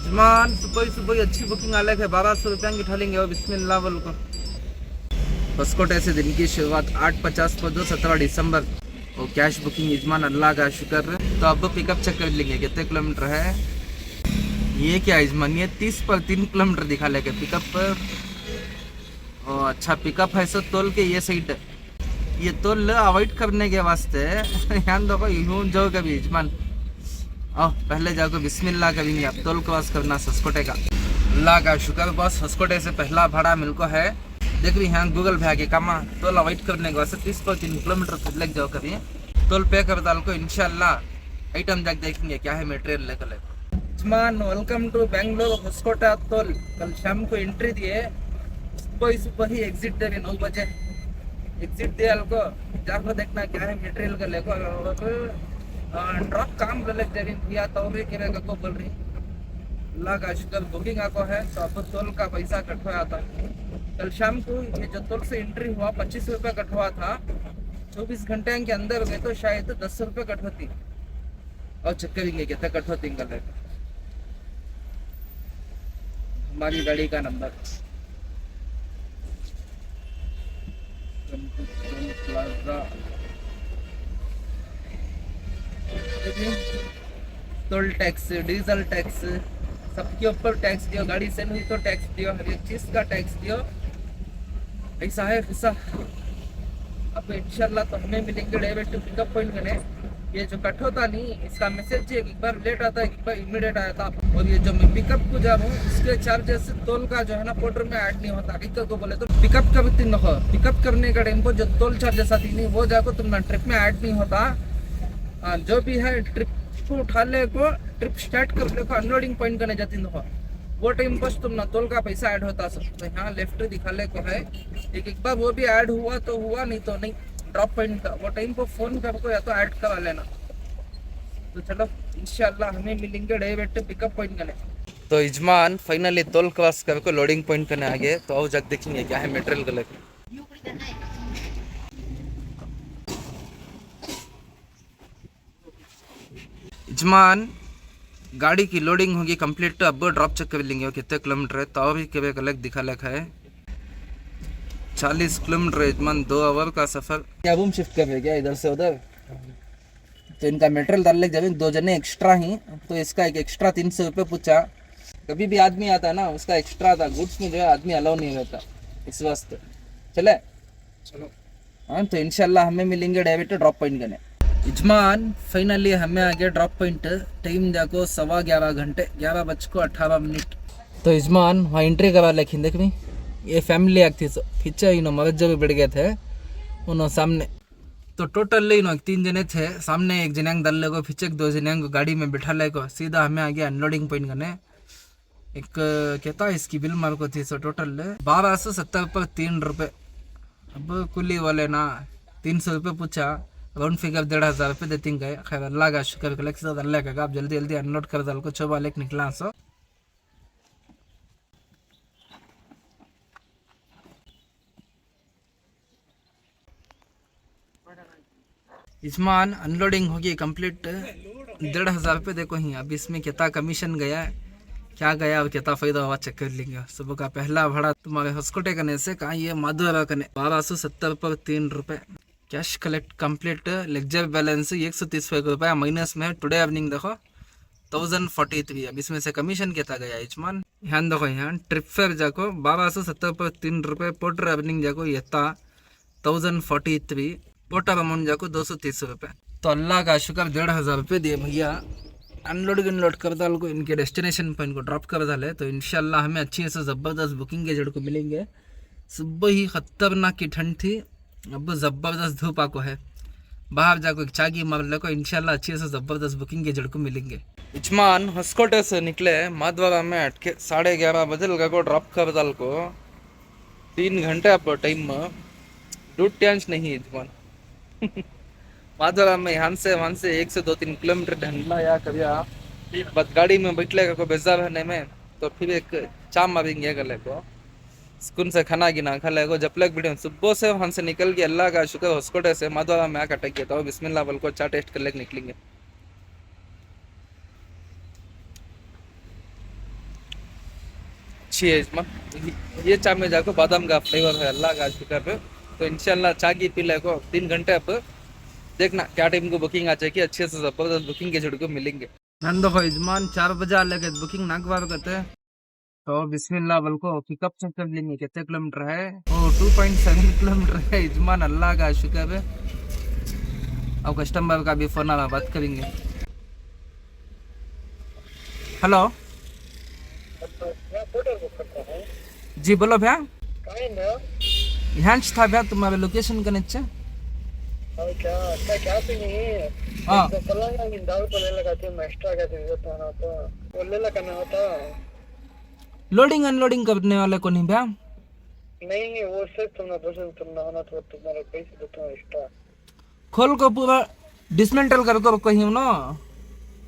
जमान सुबह सुबह अच्छी बुकिंग अलग है, 1200 रुपया की ठालेंगे और बिस्मिल्लाह बोल को। होस्कोटे से दिन की शुरुआत 8:50 को 17 दिसंबर और कैश बुकिंग यजमान अल्लाह का शुक्र है। तो अब पिकअप चेक कर लेंगे कितने किलोमीटर है। ये क्या यजमान, ये 30 पर 3 किलोमीटर दिखा लेके पिकअप पर। अच्छा पिकअप है सो तोल के ये साइड, ये तोल अवॉइड करने के वास्ते यहाँ देखो यूं जाओ कभी यजमान। पहले जाकर बिस्मिल्लाह करेंगे, अब तोल क्रॉस करना होस्कोटे का। अल्लाह का शुक्र बस, होस्कोटे से पहला भाड़ा मिलको है। देख रही यहाँ गूगल पे आके कामा तोल अवॉइड करने के वास्ते 30 पर 3 किलोमीटर खुद लग जाओ कभी तोल पे कर डाल को। इंशाल्लाह आइटम जाके देखेंगे क्या है मटेरियल लेकर। जमान वेलकम टू बेंगलोर होस्कोटा तोल। कल शाम को एंट्री दिए, सुबह सुबह ही एग्जिट दे 9 बजे एग्जिट दिया को। जाकर देखना क्या है मटेरियल का लेकर ड्रॉप काम लग जाए भैया तो को बोल रही। अल्लाह का शुक्र बुकिंग आको है। तो अब तोल का पैसा कटवाया था कल शाम को। ये जो तोल से एंट्री हुआ 25 रुपये कटवा था, 24 घंटे के अंदर में तो शायद 10 रुपये कटवाती। और चेक करेंगे कितना कटवाती हमारी गाड़ी का number. Toll tax, diesel tax, सबके ऊपर टैक्स दियो। गाड़ी से नहीं तो टैक्स दियो, हर एक चीज का टैक्स दियो। ऐसा है किस्सा। अब इंशाल्लाह तो हमें मिलेंगे डायरेक्ट पिकअप पॉइंट में। ये जो कट होता नहीं, इसका मैसेज है एक बार लेट आता है, एक बार इमीडिएट आया था। और ये जो मैं पिकअप को जा रहा हूँ इसके चार्जेस तोल का जो है ना पोर्टर में ऐड नहीं होता। एक को बोले तो पिकअप का भी हो, पिकअप करने का टाइम को जो टोल चार्जेस आती नहीं वो जाको तुम ट्रिप में ऐड नहीं होता। जो भी है ट्रिप को उठा ले को, ट्रिप स्टार्ट कर ले को, अनलोडिंग पॉइंट करने जाती हो वो टाइम पर तुम ना तोल का पैसा ऐड होता सब। तो यहाँ लेफ्ट दिखा ले को है, एक बार वो भी ऐड हुआ तो हुआ, नहीं तो नहीं। ड्रॉप पॉइंट का वो टाइम पर फोन करको या तो ऐड करा लेना। तो चलो इंशाल्लाह हमें मिलेंगे डायरेक्ट पिकअप पॉइंट करने। तो यजमान फाइनली तोल क्रॉस करके लोडिंग पॉइंट करने आ गए। तो आओ जग देखेंगे क्या है मटेरियल का लेके। यजमान गाड़ी की लोडिंग होगी कंप्लीट। तो अब ड्रॉप चेक कर लेंगे कितने किलोमीटर है। तो अभी के अलग दिखा लगा है 40 किलोमीटर यजमान, 2 आवर का सफर। क्या रूम शिफ्ट कर रहे क्या इधर से उधर? तो इनका मटेरियल डाल जाए 2 जने एक्स्ट्रा ही। तो इसका एक एक्स्ट्रा 300 रुपये पूछा। कभी भी आदमी आता है ना उसका एक्स्ट्रा था। गुड्स में जो है आदमी अलाउ नहीं रहता, इस वास्ते चले चलो। हाँ तो इंशाल्लाह हमें मिलेंगे डायरेक्ट ड्रॉप पॉइंट करने। यजमान फाइनली हमें आ गया ड्रॉप पॉइंट। टाइम देखो 11:15 घंटे, 11:18। तो यजमान वहाँ एंट्री करा लेकिन देख भी ये फैमिली आती पीछे इन मगज जो भी बढ़ गए थे उन्होंने सामने। तो टोटल इन 3 जने थे, सामने 1 जने दल को, पीछे 2 जने को गाड़ी में बिठा ले को। सीधा हमें आ गया अनलोडिंग पॉइंट करने। एक कहता है इसकी बिल मार को थी। सो टोटल 1270 पर 3 रुपये। अब कुली वाले ना 300 रुपये पूछा, राउंड फिगर 1500 रुपये देती गए। खैर अल्लाह का शुक्र कलेक्शन अल्लाह का। आप जल्दी जल्दी अनलोड कर डाल को चौबा लेक निकला। सो यजमान अनलोडिंग होगी कंप्लीट। 1500 रुपये देखो ही। अब इसमें कितना कमीशन गया है, क्या गया और कितना फायदा हुआ चेक कर लेंगे। सुबह का पहला भाड़ा तुम्हारे होस्कोटे करने से कहाँ ये माधुरा करने 1270 पर 3 रुपये। Cash collect complete. Lecture balance 130 रुपये माइनस में है। टुडे अर्निंग देखो 1043। अब इसमें से कमीशन कितना गया यजमान यहाँ देखो। यहाँ ट्रिप फेयर जाको 1270 पर 3 रुपये। पोर्टर अर्निंग जाको ये 1043। पोर्टर अमाउंट जाको 230 रुपये। तो अल्लाह का शुक्र 1500 रुपये दिए भैया। अनलोड कर डाल को इनके डेस्टिनेशन पॉइंट को ड्रॉप कर डाले। तो इंशाल्लाह हमें अच्छी से ज़बरदस्त बुकिंग के जड़ को मिलेंगे। सुबह ही खतरनाक की ठंड थी, अब ज़बरदस्त धूप आको है। बाहर जाको एक चागी मार ले को। इंशाल्लाह अच्छी से ज़बरदस्त बुकिंग के जड़ को मिलेंगे। यजमान होस्कोटे से निकले माधवारा में अटके 11:30 बजे लगा को ड्रॉप कर डाल को। 3 घंटे आप टाइम में रूट टेंस नहीं है यजमान। माधवारा में यहाँ से वहाँ से 1 से 2-3 किलोमीटर ढंडला या करिया। बस गाड़ी में बैठ लेगा को बेजार रहने में। तो फिर एक चा मारेंगे गले को, सुकून से खाना गिना खा लेगा। जब लग वीडियो सुबह से वहाँ से निकल के अल्लाह का शुक्र होस्कोटे से माधवारा में आकर अटक गया। तो बिस्मिल्लाह बोल को चा टेस्ट कर लेके निकलेंगे। अच्छी है इसमें। ये चाय में जाको बादाम का फ्लेवर है, अल्लाह का शुक्र है। तो इंशाल्लाह चाय की पी ले को 3 घंटे अब देखना क्या टाइम को बुकिंग आ जाएगी, अच्छे से जबरदस्त बुकिंग के झुड़को मिलेंगे। हम देखो यजमान 4 बजे आ लगे बुकिंग नागवार करते हैं। तो बिस्मिल्लाह बोल को पिकअप चेक कर लेंगे कितने किलोमीटर है। ओ 2.7 किलोमीटर है यजमान, अल्लाह का शुक्र है। अब कस्टमर का भी फोन आ रहा, बात करेंगे। हेलो जी बोलो भैया। ह्यांच था भैया तुम्हारे लोकेशन का नीचे। हाँ लोडिंग अनलोडिंग करने वाले को नहीं भैया। नहीं वो सिर्फ तुमने होना तो तुम्हारे पैसे देता हूँ एक्स्ट्रा। खोल को पूरा डिसमेंटल कर को कहीं ना।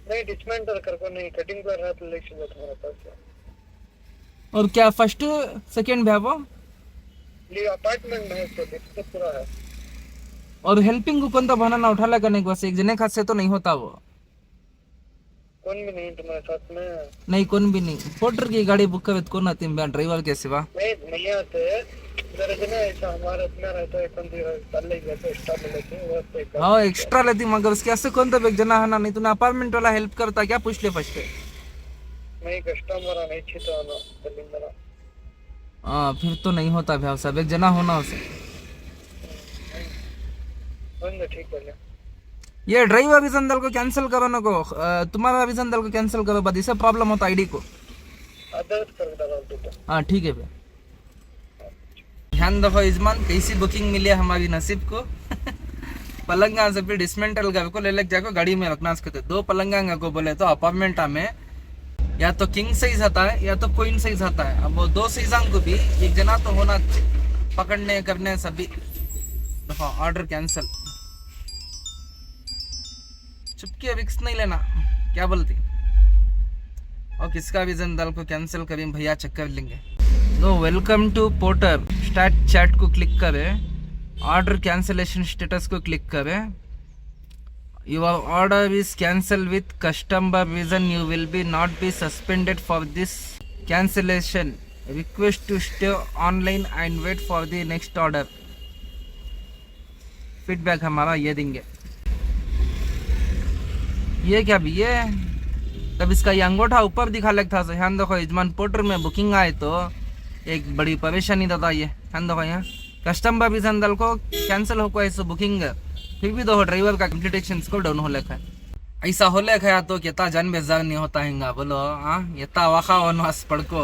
नहीं डिसमेंटल कर को नहीं, कटिंग कर रहा तो लेके जाओ तुम्हारे पास। और क्या फर्स्ट सेकंड भैया वो ये अपार्टमेंट में तो डिस्क पूरा है। और हेल्पिंग को कौन सा बनाना उठा लगा नहीं, बस एक जने खास से तो नहीं होता वो। कौन भी नहीं तुम्हारे साथ में? नहीं कौन भी नहीं। पोर्टर की गाड़ी बुक करे कौन आती है ड्राइवर के सिवा? नहीं आते जरा जना ऐसा हमारा इतना रहता है कौन कर लेंगे तो एक्स्ट्रा लेते हैं वो। हाँ एक्स्ट्रा लेती मगर उसके ऐसे कौन तो एक जना है ना, नहीं तूने अपार्टमेंट वाला हेल्प करता क्या, पूछ ले फर्स्ट। नहीं कस्टमर नहीं छीता ना चलिंदा। हाँ फिर तो नहीं होता भैया, सब एक जना होना उसे। ठीक है ये ड्राइवर अभिजंदल को कैंसिल करो ना को, तुम्हारा अभिजंदल को कैंसिल करो, बाद इससे प्रॉब्लम होता आईडी को। हाँ ठीक है भैया। ध्यान रखो यजमान कैसी बुकिंग मिली है हमारी नसीब को। पलंगा से फिर डिसमेंटल घर को ले लग जाको गाड़ी में रखना सकते। 2 पलंगा को बोले तो अपार्टमेंट में या तो किंग साइज आता है या तो क्वीन साइज आता है। अब वो 2 साइजा को भी एक जना तो होना पकड़ने करने सभी। हाँ ऑर्डर कैंसिल। चुपके रिक्स नहीं लेना, क्या बोलती। और किसका भी जंदल को कैंसिल करें भैया, चक्कर लेंगे। No welcome to Porter, start chat को क्लिक करें, ऑर्डर कैंसिलेशन स्टेटस को क्लिक करें। Your order is cancel with customer reason, you will be not be suspended for this cancellation, request to stay online and wait for the next order. Feedback हमारा ये देंगे। ये क्या भी ये तब इसका ये अंगूठा ऊपर दिखा लगता था। ध्यान देखो यजमान पोर्टर में बुकिंग आए तो एक बड़ी परेशानी था ये। ध्यान देखो यहाँ कस्टमर भी संदल को कैंसिल हो कोई बुकिंग, फिर भी दो ड्राइवर का कंप्लीटेशन को डाउन हो लेखा है। ऐसा हो लेखा है तो कितना जान बेजार नहीं होता है बोलो। हाँ इतना वाखा वनवास पढ़ को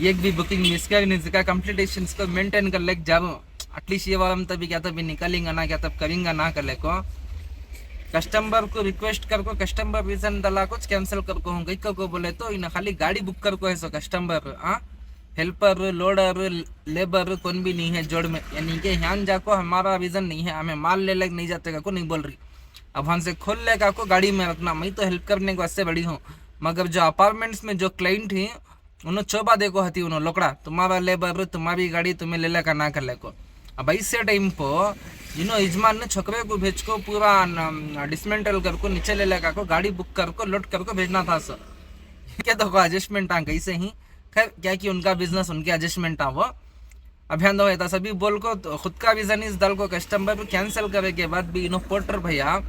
एक भी बुकिंग मिस कर नहीं सका, कंप्लीटेशन को मेंटेन कर ले जाओ। एटलीस्ट ये वाला तभी क्या तभी निकलेंगे ना, क्या तब करेंगे ना कर ले को। कस्टमर को रिक्वेस्ट कर को कस्टमर रीजन दला कुछ कैंसिल कर को हूँ को बोले तो इन खाली गाड़ी बुक कर को है सो कस्टमर। हाँ हेल्पर लोडर लेबर कौन भी नहीं है जोड़ में, यानी कि यहाँ जाको हमारा रीजन नहीं है, हमें माल ले लग नहीं जाते को नहीं बोल रही। अब हमसे खोल लेगा को गाड़ी में रखना, मैं तो हेल्प करने को इससे बड़ी हूँ। मगर जो अपार्टमेंट्स में जो क्लाइंट ही उन्होंने चोबा देखो हती उन्होंने लोकड़ा तुम्हारा लेबर तुम्हारी गाड़ी तुम्हें ले लेकर ना कर ले को। अब ऐसे टाइम पर जिन्हों यजमान ने छोकरे को भेज को पूरा डिसमेंटल कर को नीचे ले लेगा को गाड़ी बुक कर को लोड कर को भेजना था सर। क्या तो एडजस्टमेंट आ कैसे ही खैर क्या कि उनका बिजनेस उनके एडजस्टमेंट आ वो अभियान दो था सभी बोल को तो खुद का विजन इस दल को कस्टमर को कैंसिल करे के बाद भी इनो पोर्टर भैया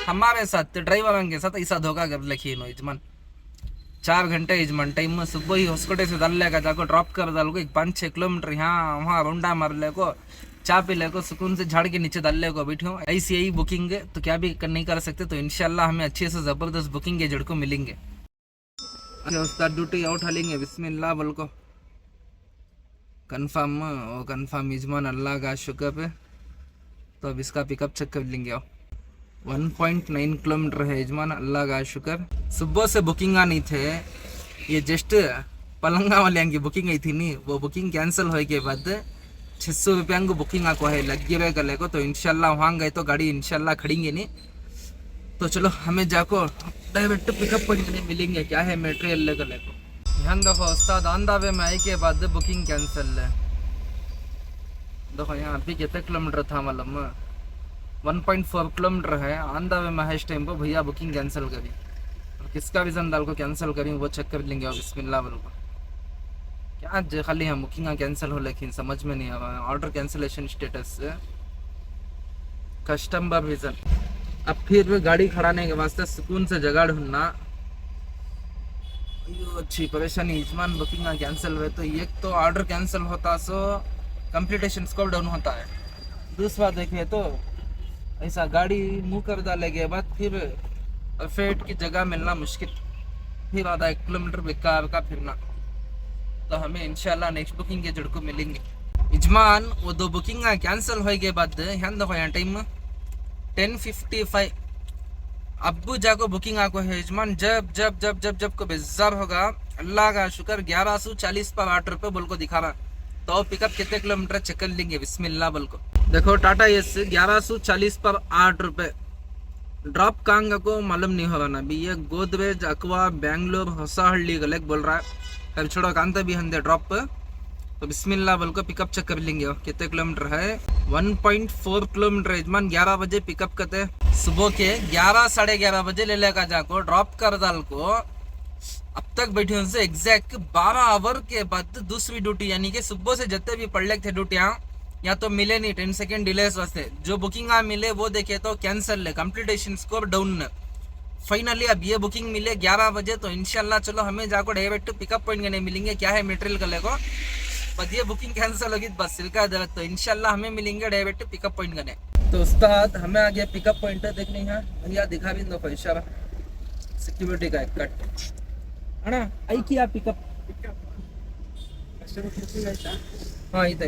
हमारे साथ ड्राइवर के साथ ऐसा धोखा कर लिखी इनो यजमान। 4 घंटे यजमान टाइम में सुबह ही हॉस्कोटे से दल लेगा जाको ड्रॉप कर डाल को 5-6 किलोमीटर यहाँ वहाँ रोंडा मार ले को चाय पी ले को सुकून से झाड़ के नीचे दल ले को बैठी हूँ। ऐसी यही बुकिंग है तो क्या भी नहीं कर सकते, तो इंशाल्लाह हमें अच्छे से ज़बरदस्त बुकिंग के जड़ को मिलेंगे। उस्ताद ड्यूटी आउट हालेंगे बिस्मिल्लाह बोल को कंफर्म और कंफर्म यजमान अल्लाह का शुक्र पे। तो अब इसका पिकअप चेक कर लेंगे। 1.9 किलोमीटर है यजमान अल्लाह का शुक्र। सुबह से बुकिंग नहीं थे, ये जस्ट पलंगा वाले की बुकिंग आई थी नहीं, वो बुकिंग कैंसिल होने के बाद 600 रुपया को बुकिंग आको है लग गए गले को। तो इंशाल्लाह वहाँ गए तो गाड़ी इंशाल्लाह खड़ेंगे नहीं। तो चलो हमें जाको डायरेक्ट पिकअप पॉइंट में मिलेंगे क्या है मेटेरियल ले गले को। ध्यान देखो उस्ताद आंदावे में आई के बाद बुकिंग कैंसिल है। देखो यहाँ अभी कितने किलोमीटर था मालूम 1.4 किलोमीटर है। आंदावे में है इस टाइम पर भैया बुकिंग कैंसिल करी। किसका विजन दाल को कैंसिल करी वो चेक कर लेंगे। और बिस्मिल्लाह बोलो क्या खाली यहाँ बुकिंग कैंसिल हो, लेकिन समझ में नहीं आ रहा है। Order cancellation status customer reason. अब फिर गाड़ी खड़ाने के वास्ते सुकून से जगह ढूंढना, अच्छी परेशानी। यजमान बुकिंग कैंसिल हुए तो एक तो ऑर्डर कैंसिल होता सो कंप्लीटेशन स्कोर डाउन होता है। दूसरा देखें तो ऐसा गाड़ी मुंह कर डाले के बाद फिर फेट की जगह मिलना मुश्किल, फिर आधा 1 किलोमीटर बेकार का फिरना। तो हमें इंशाल्लाह नेक्स्ट बुकिंग के जड़ को मिलेंगे। यजमान वो 2 बुकिंग कैंसिल होने के बाद यहाँ देखो यहाँ टाइम 10:55। अब्बू जाको बुकिंग आको है यजमान, जब जब जब जब जब को बेजार होगा, अल्लाह का शुक्र 1140 पर 8 रुपये बोल को दिखा रहा। तो पिकअप कितने किलोमीटर चेक कर लेंगे बिस्मिल्लाह बोल को। देखो टाटा एस 1140 पर 8 रुपये। ड्रॉप कहाँ को मालूम नहीं हो रहा ना अभी। ये गोदरेज अक्वा बेंगलोर होसाहल्ली गलत बोल रहा है। तब छोड़ो कांता भी हंदे ड्रॉप। तो बिस्मिल्लाह बोल को पिकअप चेक कर लेंगे। कितने किलोमीटर है? 1.4 किलोमीटर। यजमान 11 बजे पिकअप करते, सुबह के 11 साढ़े 11 बजे ले लेगा जाको ड्रॉप कर डाल को। अब तक बैठे उनसे एग्जैक्ट 12 आवर के बाद दूसरी ड्यूटी, यानी कि सुबह से जितने भी पढ़ ले थे ड्यूटियाँ या तो मिले नहीं, 10 सेकेंड डिले वास्ते जो बुकिंग मिले वो देखे तो कैंसिल है, कंप्लीटेशन स्कोर डाउन। फाइनली अब ये बुकिंग मिले 11 बजे, तो इंशाल्लाह चलो हमें जाको डायरेक्ट पिकअप पॉइंट करने मिलेंगे। क्या है मटेरियल गले को, बस ये बुकिंग कैंसिल होगी बस सिल्का दर्द। तो इंशाल्लाह हमें मिलेंगे डायरेक्ट पिकअप पॉइंट करने। तो उस्ताद हमें आगे पिकअप पॉइंट देखने हैं भैया, दिखा भी दो इशारा सिक्योरिटी का एक कट है ना। आई किया पिकअप, हाँ इतना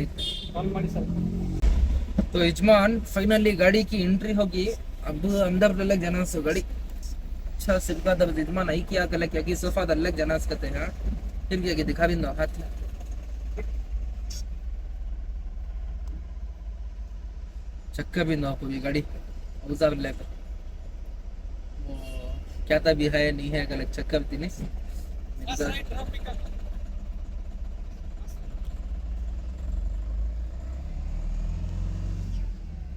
तो यजमान फाइनली गाड़ी की एंट्री होगी। अब अंदर लग जाना सो गाड़ी। अच्छा सिल्का दर्द यजमान आई किया कल क्या कि सोफा दल्लक जनास कहते हैं। फिर क्या दिखा भी दो हाथ चक्कर भी ना कोई गाड़ी उजार लेकर वो क्या था भी है नहीं है गलत चक्कर थी नहीं।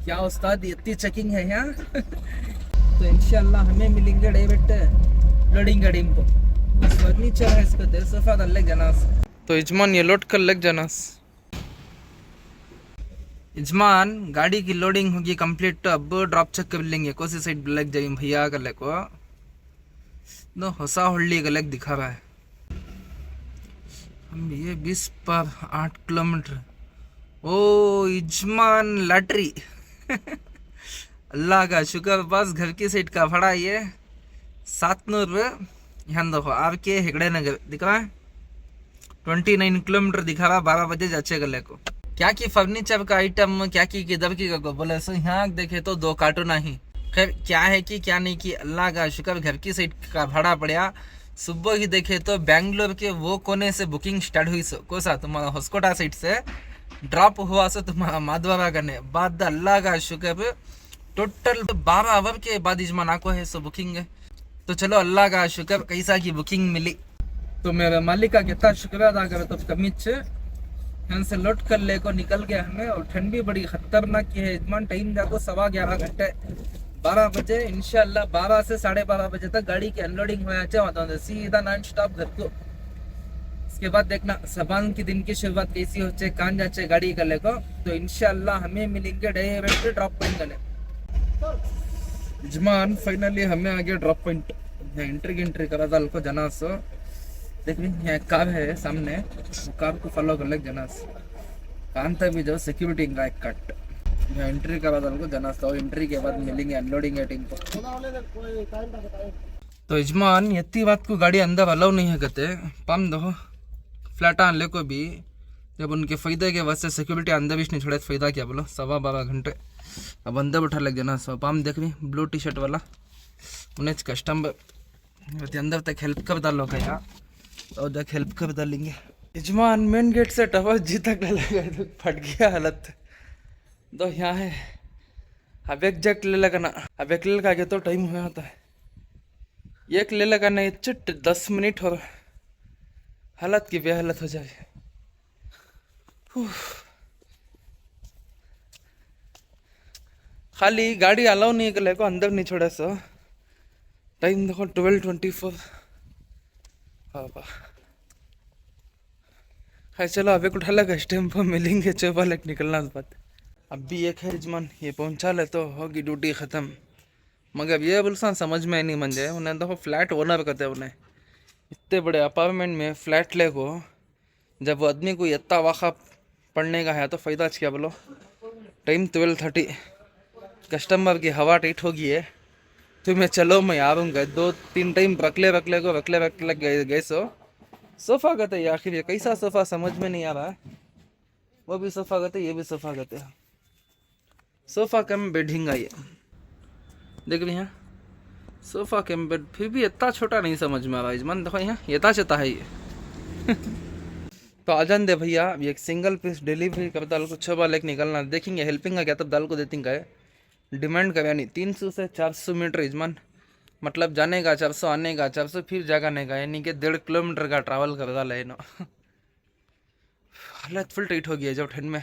क्या उस्ताद इतनी चेकिंग है यहाँ। तो इंशाल्लाह हमें मिलेंगे डायरेक्ट लोडिंग गाड़ी को। फर्नीचर है इसका 150 अलग जनास। तो यजमान ये लोड कर लग जनास। यजमान गाड़ी की लोडिंग होगी कंप्लीट। तो अब ड्रॉप चेक कर लेंगे कौन सी साइड लग जाए भैया गले को। नो होसा होल्डी गलत दिखा रहा है। हम ये 20 पर 8 किलोमीटर। ओ यजमान लॉटरी। अल्लाह का शुक्र, बस घर की सीट का भाड़ा ये 700 रुपये। यहाँ देखो आपके हेगड़े नगर दिख रहा है 29 किलोमीटर दिखा रहा। 12 बजे जाचे गले को। क्या की फर्नीचर का आइटम क्या की किधर की को बोले सो यहाँ देखे तो 2 कार्टून ही। खैर क्या है कि क्या नहीं कि अल्लाह का शुक्र घर की सीट का भाड़ा पड़ा। सुबह ही देखे तो बेंगलोर के वो कोने से बुकिंग स्टार्ट हुई सो कोसा तुम्हारा होस्कोटा साइड से ड्रॉप हुआ सो तुम्हारा माधवारा करने बाद। अल्लाह का शुक्र टोटल 12 आवर के बाद इजमाना को है सो बुकिंग है। तो चलो अल्लाह का शुक्र कैसा की बुकिंग मिली। तो मेरे मालिक का कितना शुक्र अदा करे। तो कमीज यहाँ से लौट कर ले को निकल गया हमें। और ठंड भी बड़ी खतरनाक की है इजमान। टाइम जाको 11:15 घंटे 12 बजे इंशाल्लाह 12 से 12:30 बजे तक गाड़ी की अनलोडिंग हो जाए सीधा नॉन स्टॉप घर को। इसके बाद देखना सबान की दिन की शुरुआत कैसी होचे कान जाचे गाड़ी कर ले को। तो इंशाल्लाह हमें मिलेंगे डायरेक्ट ड्रॉप पॉइंट करने। यजमान फाइनली हमें आगे ड्रॉप पॉइंट एंट्री करा डाल को जनास। देखिए यहाँ कार है सामने, कार को फॉलो कर ले जनास। कांता भी जो सिक्योरिटी का एक कट यहाँ एंट्री करा डाल को जनास। तो एंट्री के बाद मिलेंगे अनलोडिंग एटिंग को। तो यजमान इतनी बात को गाड़ी अंदर अलाउ नहीं है कहते। पाम दो फ्लैटा ले को भी जब उनके फ़ायदे के वास्ते सिक्योरिटी अंदर भी नहीं छोड़े फ़ायदा क्या बोलो 12.25 घंटे। अब अंदर बैठा लग जाना सो पाम देख भी ब्लू टी शर्ट वाला उन्हें कस्टमर अंदर तक हेल्प कर डालो क्या तो देख हेल्प कर डालेंगे। यजमान मेन गेट से टवर जी तक लगा तो फट गया हालत। तो यहाँ है अब एक जैक ले लगा ना। अब एक ले लगा के तो टाइम हुआ होता है एक ले लगा नहीं चिट 10 मिनट हो हालत की बेहालत हो जाए। खाली गाड़ी अलाउ नहीं कर को अंदर नहीं छोड़ा सो। टाइम देखो 12:24। हाँ है चलो अभी कुछ अलग इस टाइम पर मिलेंगे चौपालक निकलना इस बात। अब भी एक है यजमान ये पहुंचा ले तो होगी ड्यूटी ख़त्म। मगर ये बोलसा समझ में नहीं मन जाए उन्हें देखो फ्लैट ओनर कहते हैं उन्हें इतने बड़े अपार्टमेंट में फ्लैट ले को जब वो आदमी को इतना वाखा पढ़ने का है तो फ़ायदा क्या बोलो। टाइम 12:30 कस्टमर की हवा टाइट होगी है तो मैं चलो मैं आ रहूँगा 2-3 टाइम रखले गए सोफ़ा कहते हैं आखिर ये कैसा सोफ़ा समझ में नहीं आ रहा है। वो भी सोफ़ा कहते ये भी सोफ़ा कहते हैं सोफ़ा कम बेडिंगा ये देख रही हैं सोफ़ा कम बेड फिर भी इतना छोटा नहीं समझ में आ रहा है। देखो यहाँ ये चता है ये तो आ जान दे भैया अभी एक सिंगल पीस डिलीवरी कर दाल को 6 बार निकलना देखेंगे हेल्पिंग का क्या तब दाल को देती है डिमांड कर यानी 300 से 400 मीटर यजमान मतलब जाने का 400 आने का 400 फिर जाने का यानी कि 1.5 किलोमीटर का ट्रैवल कर डाला है ना। हालत फुल टाइट हो गई है जब ठंड में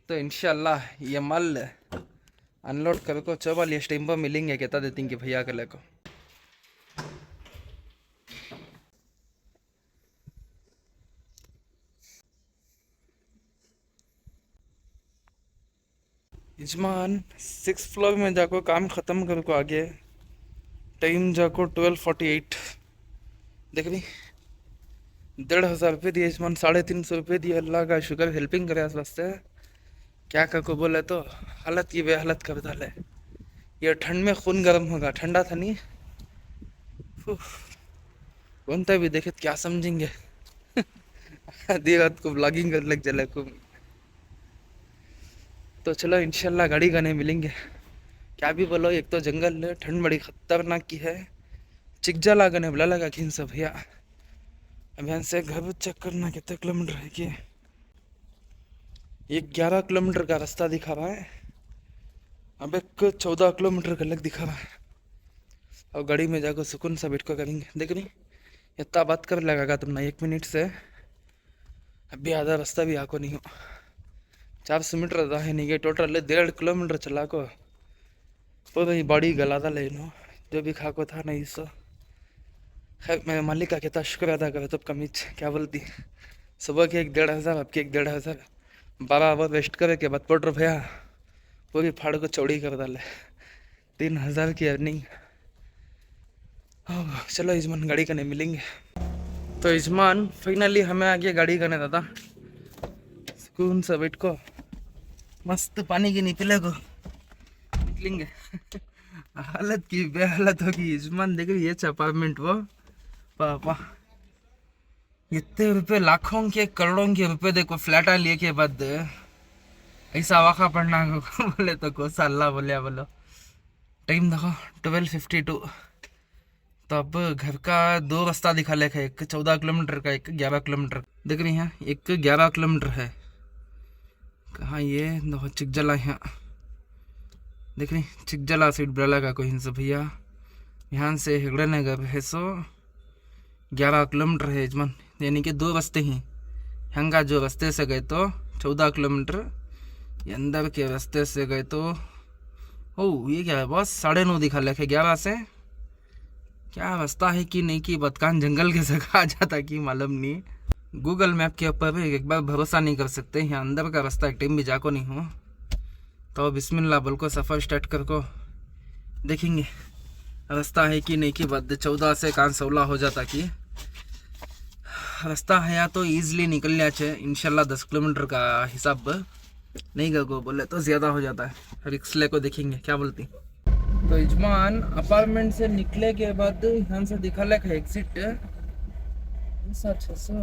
तो इंशाल्लाह ये माल अनलोड कर को 4 बार इस टाइम पर मिलेंगे कहता देती कि भैया के को यजमान 6 फ्लोर में जाको काम ख़त्म कर को आगे टाइम जाको 12:48 देख रही 1,500 रुपये दिए यजमान 350 रुपये दिए अल्लाह का शुक्र हेल्पिंग करे इस वास्ते क्या का को बोले तो हालत की बेहालत कर डाले ये ठंड में खून गर्म होगा ठंडा था नहीं कौनता भी देखे क्या समझेंगे आधी रात को ब्लॉगिंग कर लग चले को तो चलो इंशाल्लाह गाड़ी गाने मिलेंगे। क्या भी बोलो एक तो जंगल ठंड बड़ी खतरनाक की है चिकजा लागने बुला लगा किन सब भैया अभियान से घर चेक करना कितने किलोमीटर है कि एक 11 किलोमीटर का रास्ता दिखा रहा है अब एक 14 किलोमीटर का लग दिखा रहा है और गाड़ी में जाकर सुकून सा बैठ कर करेंगे देख रही इतना बात कर लगेगा तुमने 1 मिनट से अभी आधा रास्ता भी आको नहीं हो 400 मीटर रहा है नहीं टोटल 1.5 किलोमीटर चला को पूरी बॉडी गला था लेनो जो भी खा को था नहीं सो खैर मेरे मालिक का कितना शुक्र अदा करे तो कमीज क्या बोलती सुबह के 1,500 अब के 1,500 12 आवर वेस्ट करे के बाद ₹1 भैया पूरी फाड़ को चौड़ी कर डाले 3,000 की अर्निंग। चलो यजमान गाड़ी करने मिलेंगे तो यजमान फाइनली हमें आगे गाड़ी करने दादा सुकून से बैठ को मस्त पानी की नहीं पिले को निकलेंगे हालत की बेहालत होगी यजमान देख रही है अपार्टमेंट वो पापा इतने रुपए लाखों के करोड़ों के रुपए देखो फ्लैट लिए के बाद ऐसा वाखा पड़ना बोले तो कोसा अल्लाह बोलिया बोलो। टाइम देखो 12:52 तो अब घर का 2 रास्ता दिखा लेखा एक 14 किलोमीटर का एक 11 किलोमीटर देख रही हैं एक 11 किलोमीटर है कहाँ ये देखो चिकजला यहाँ देख रही चिकजला सीट ब्रला का कोई हिंसा भैया यहाँ से हेगड़े नगर है सो 11 किलोमीटर है यजमान यानी कि 2 रास्ते ही हंगा जो रास्ते से गए तो 14 किलोमीटर अंदर के रास्ते से गए तो ओ ये क्या है बस 9:30 दिखा लेखे 11 से क्या रास्ता है कि नहीं कि बतकान जंगल के जगह आ जाता कि मालूम नहीं गूगल मैप के ऊपर एक बार भरोसा नहीं कर सकते यहाँ अंदर का रास्ता एक टाइम भी जाको नहीं हो तो बिस्मिल्लाह बोल को सफ़र स्टार्ट कर को देखेंगे रास्ता है कि नहीं कि बाद 14 से कान 16 हो जाता कि रास्ता है या तो ईजिली निकल जाए इंशाल्लाह 10 किलोमीटर का हिसाब नहीं कर बोले तो ज़्यादा हो जाता है रिक्स ले को देखेंगे क्या बोलती। तो यजमान अपार्टमेंट से निकले के बाद यहाँ से दिखा लेगा एग्जिट 600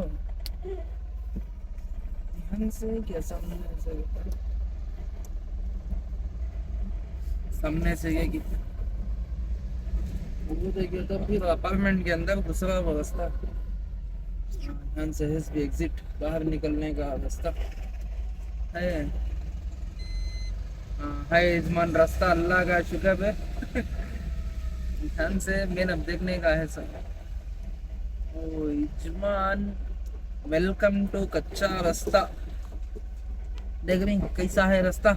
यहाँ से क्या सामने से ये कि वो देखिए तो फिर अपार्टमेंट के अंदर दूसरा वो रास्ता यहाँ से भी एग्जिट बाहर निकलने का रास्ता है। हाँ यजमान रास्ता अल्लाह का शुक्र है यहाँ से मेन अब देखने का है सब। ओ यजमान वेलकम टू कच्चा रास्ता देख रही कैसा है रास्ता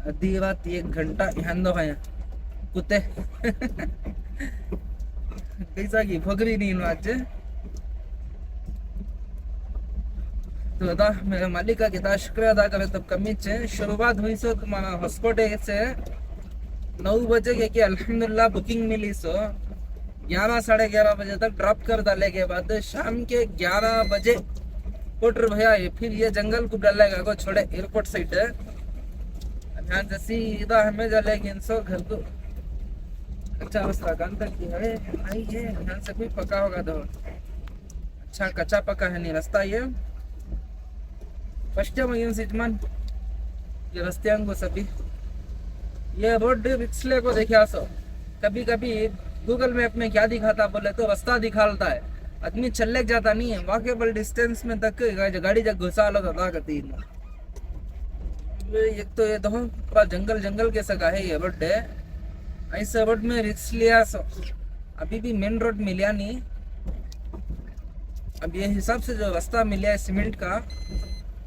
आधी रात 1 घंटा यहाँ दो है कुत्ते कैसा की फकरी नहीं आज तो अदा मेरे मालिक का कितना शुक्रिया अदा करे तब कमी से शुरुआत हुई सो तुम्हारा हॉस्कोटे से 9 बजे के अल्हम्दुलिल्लाह बुकिंग मिली सो 11 साढ़े 11 बजे तक ड्रॉप कर डाले के बाद शाम के 11 बजे कोटर भैया फिर ये जंगल को डालेगा को छोड़े एयरपोर्ट साइड यहाँ से सीधा हमें डालेगी इनसो घर को अच्छा रास्ता कान तक की है आई है यहाँ से भी पका होगा तो अच्छा कच्चा पका है नहीं रास्ता ये फर्स्ट टाइम यजमान ये रास्ते को सभी ये रोड पिछले को देखा सो कभी कभी गूगल मैप में क्या दिखाता बोले तो रास्ता दिखाता है आदमी चलने जाता नहीं है वॉकेबल डिस्टेंस में तक गाड़ी जब घुसा लो तो करती एक तो ये देखो पूरा जंगल जंगल के सका है ये रोड है ऐसे रोड में रिक्स लिया सो अभी भी मेन रोड मिला नहीं अब ये हिसाब से जो रास्ता मिला है सीमेंट का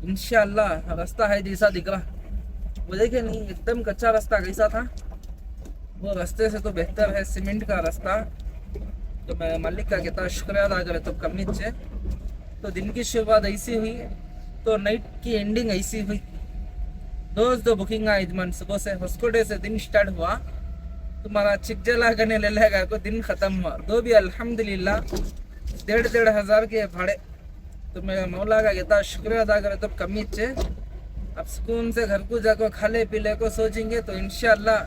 इंशाल्लाह रास्ता है जैसा दिख रहा वो देखे नहीं एकदम कच्चा रास्ता कैसा था वो रास्ते से तो बेहतर है सीमेंट का रास्ता तो मैं मालिक का कितना शुक्रिया अदा करे तो कमी से तो दिन की शुरुआत ऐसी हुई तो नाइट की एंडिंग ऐसी हुई दो बुकिंग यजमान सुबह से हॉस्कोटे से दिन स्टार्ट हुआ तुम्हारा चिकजला करने ले लेगा को दिन खत्म हुआ दो भी अल्हम्दुलिल्लाह 1,500 हजार के भाड़े तो मैं मौला का कितना शुक्रिया अदा करे तो कमी से अब सुकून से घर को जाकर खाले पीले को सोचेंगे तो इंशाल्लाह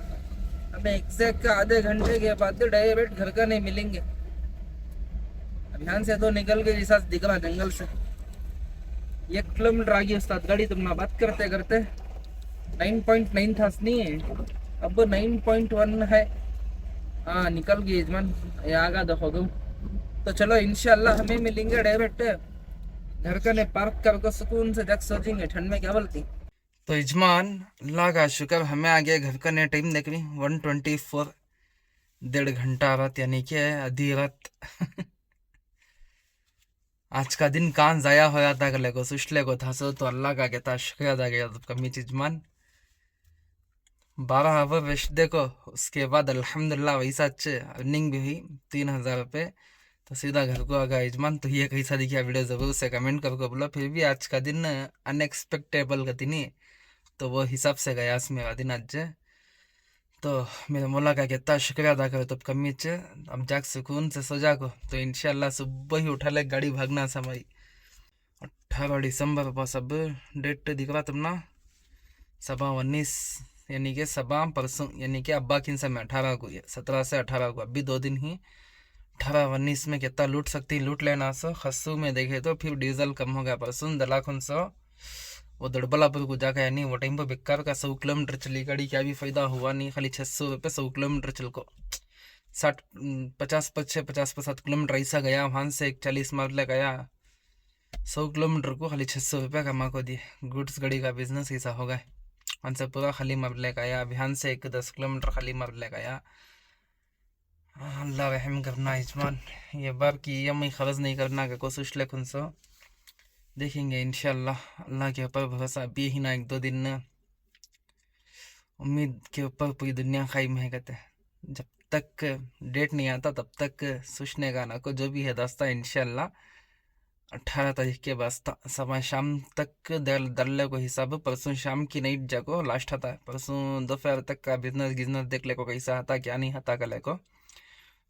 हमें एग्जैक्ट का आधे घंटे के बाद डायरेक्ट घर का नहीं मिलेंगे अब यहाँ से तो निकल के जैसा दिख रहा जंगल से 1 किलोमीटर आगे उस्ताद गाड़ी तुमने बात करते करते 9.9 था नहीं अब 9.1 है हाँ निकल गई यजमान ये आगा देखो तुम तो चलो इंशाल्लाह हमें मिलेंगे डायरेक्ट घर का ने पार्क करके सुकून से जग सोचेंगे ठंड में क्या बोलती तो यजमान अल्लाह का शुक्र हमें आ गया घर का ने टाइम देख रही 1:24 1.5 घंटा रात यानी कि आधी रात आज का दिन कान जाया होया था गले को सुशले को था सो तो अल्लाह का कहता शुक्रिया अदा किया तो कमी यजमान 12 आवर रेस्ट देखो उसके बाद अल्हम्दुलिल्लाह वैसा अच्छे अर्निंग भी हुई 3,000 रुपये तो सीधा घर को आ गया यजमान तो ये कैसा दिखा वीडियो जरूर से कमेंट करके बोलो फिर भी आज का दिन अनएक्सपेक्टेबल का दिन ही तो वो हिसाब से गया मेरा दिन आज तो मेरे मौला का कितना शुक्रिया अदा करो तो कमी चे अब जाग सुकून से सो जाको तो इंशाल्लाह सुबह ही उठा ले गाड़ी भागना से हमारी 18 दिसंबर बस अब डेट दिख रहा तुम ना 19 यानी कि सबा परसों यानी कि अब्बा किन समय 18 को 17 से 18 को अभी 2 दिन ही 18-19 में कितना लूट सकती लूट लेना सो खस्सू में देखे तो फिर डीजल कम हो गया परसों दलाखुन सो वो दड़बलापुर को जाकर यानी वो टाइम पर बेकार का 100 किलोमीटर चली गाड़ी क्या भी फायदा हुआ नहीं खाली 600 रुपये 100 किलोमीटर चल को 50 किलोमीटर ऐसा गया वहाँ से 40 मार ले गया 100 किलोमीटर को खाली 600 रुपये कमा को दिए गुड्स गाड़ी का बिजनेस ऐसा हो गया वहाँ से पूरा खाली मर ले गया अभियान से 10 किलोमीटर खाली मर ले गया अल्लाह रहम करना यजमान ये बार की EMI खर्च नहीं करना का कोशिश ले खुन सो देखेंगे इंशाल्लाह अल्लाह के ऊपर भरोसा अभी ही ना 1-2 दिन न उम्मीद के ऊपर पूरी दुनिया कायम है कहते जब तक डेट नहीं आता तब तक सोचने का ना को जो भी है दास्ता इंशाल्लाह 18 तारीख के बाद समय शाम तक दल्ले को हिसाब परसों शाम की नाइट जाको लास्ट आता है परसों दोपहर तक का बिजनेस देख ले को कैसा आता क्या नहीं आता कल को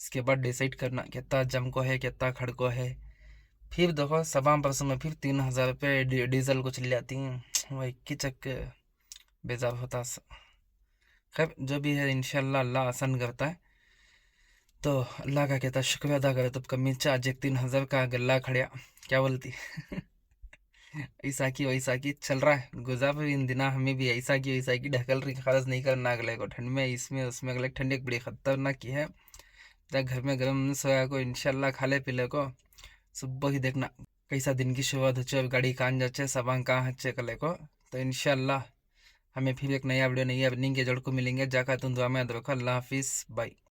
उसके बाद डिसाइड करना कितना जम को है कितना खड़को है फिर देखो सवा परसों में फिर 3,000 रुपये डीजल को चली जाती हैं वही किचक बेजार होता खैर जो भी है इंशाल्लाह अल्लाह आसान करता है तो अल्लाह का कहता शुक्र अदा करे तो कमी आज 3,000 का गल्ला खड़िया क्या बोलती ऐसा की वैसा की चल रहा है गुजार इन दिना हमें भी ऐसा की वैसा की ढकल रही खर्च नहीं करना अगले को ठंड में इसमें उसमें अगले ठंड एक बड़ी खतरनाक की है जब घर में गर्म सोया को इंशाल्लाह खाले पीले को सुबह ही देखना कैसा दिन की शुरुआत हो गाड़ी कान जाचे सब कहाँ हच्चे कले को तो इंशाल्लाह हमें फिर एक नया वीडियो नई अर्निंग के जड़ को मिलेंगे जाकर तुम दुआ में याद रखो अल्लाह हाफिज़ बाय।